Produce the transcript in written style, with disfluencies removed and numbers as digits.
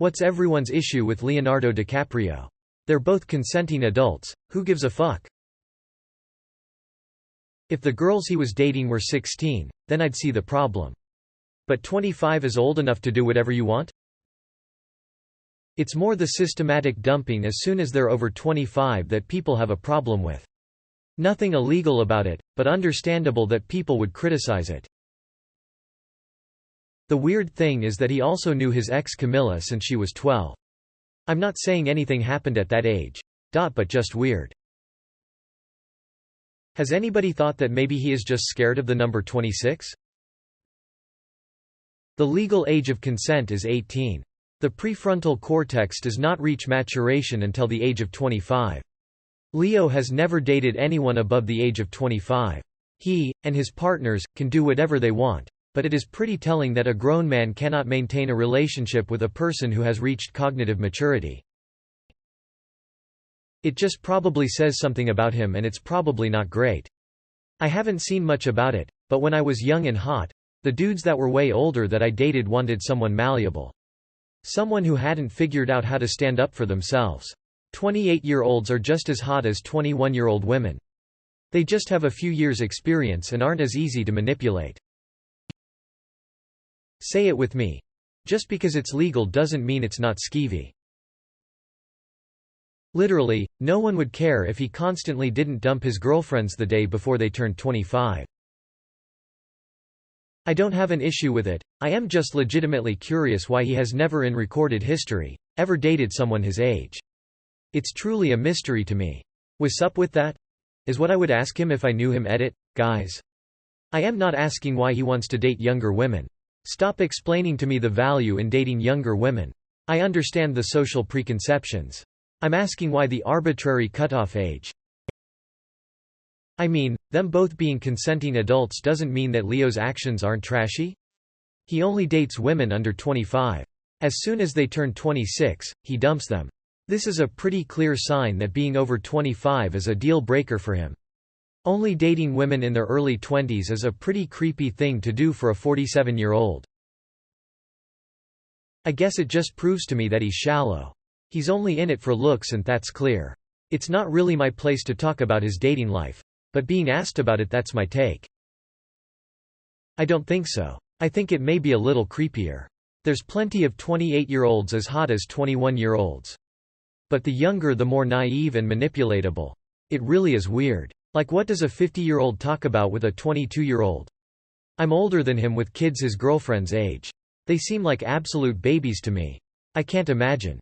What's everyone's issue with Leonardo DiCaprio? They're both consenting adults, who gives a fuck? If the girls he was dating were 16, then I'd see the problem. But 25 is old enough to do whatever you want? It's more the systematic dumping as soon as they're over 25 that people have a problem with. Nothing illegal about it, but understandable that people would criticize it. The weird thing is that he also knew his ex Camilla since she was 12. I'm not saying anything happened at that age. But just weird. Has anybody thought that maybe he is just scared of the number 26? The legal age of consent is 18. The prefrontal cortex does not reach maturation until the age of 25. Leo has never dated anyone above the age of 25. He, and his partners, can do whatever they want, but it is pretty telling that a grown man cannot maintain a relationship with a person who has reached cognitive maturity. It just probably says something about him, and it's probably not great. I haven't seen much about it, but when I was young and hot, the dudes that were way older that I dated wanted someone malleable. Someone who hadn't figured out how to stand up for themselves. 28-year-olds are just as hot as 21-year-old women. They just have a few years' experience and aren't as easy to manipulate. Say it with me. Just because it's legal doesn't mean it's not skeevy. Literally, no one would care if he constantly didn't dump his girlfriends the day before they turned 25. I don't have an issue with it, I am just legitimately curious why he has never in recorded history ever dated someone his age. It's truly a mystery to me. What's up with that? Is what I would ask him if I knew him. Guys. I am not asking why he wants to date younger women. Stop explaining to me the value in dating younger women. I understand the social preconceptions. I'm asking why the arbitrary cutoff age. I mean, them both being consenting adults doesn't mean that Leo's actions aren't trashy. He only dates women under 25. As soon as they turn 26, he dumps them. This is a pretty clear sign that being over 25 is a deal breaker for him. Only dating women in their early 20s is a pretty creepy thing to do for a 47-year-old. I guess it just proves to me that he's shallow. He's only in it for looks, and that's clear. It's not really my place to talk about his dating life. But being asked about it, that's my take. I don't think so. I think it may be a little creepier. There's plenty of 28-year-olds as hot as 21-year-olds. But the younger the more naive and manipulatable. It really is weird. Like, what does a 50-year-old talk about with a 22-year-old? I'm older than him with kids his girlfriend's age. They seem like absolute babies to me. I can't imagine.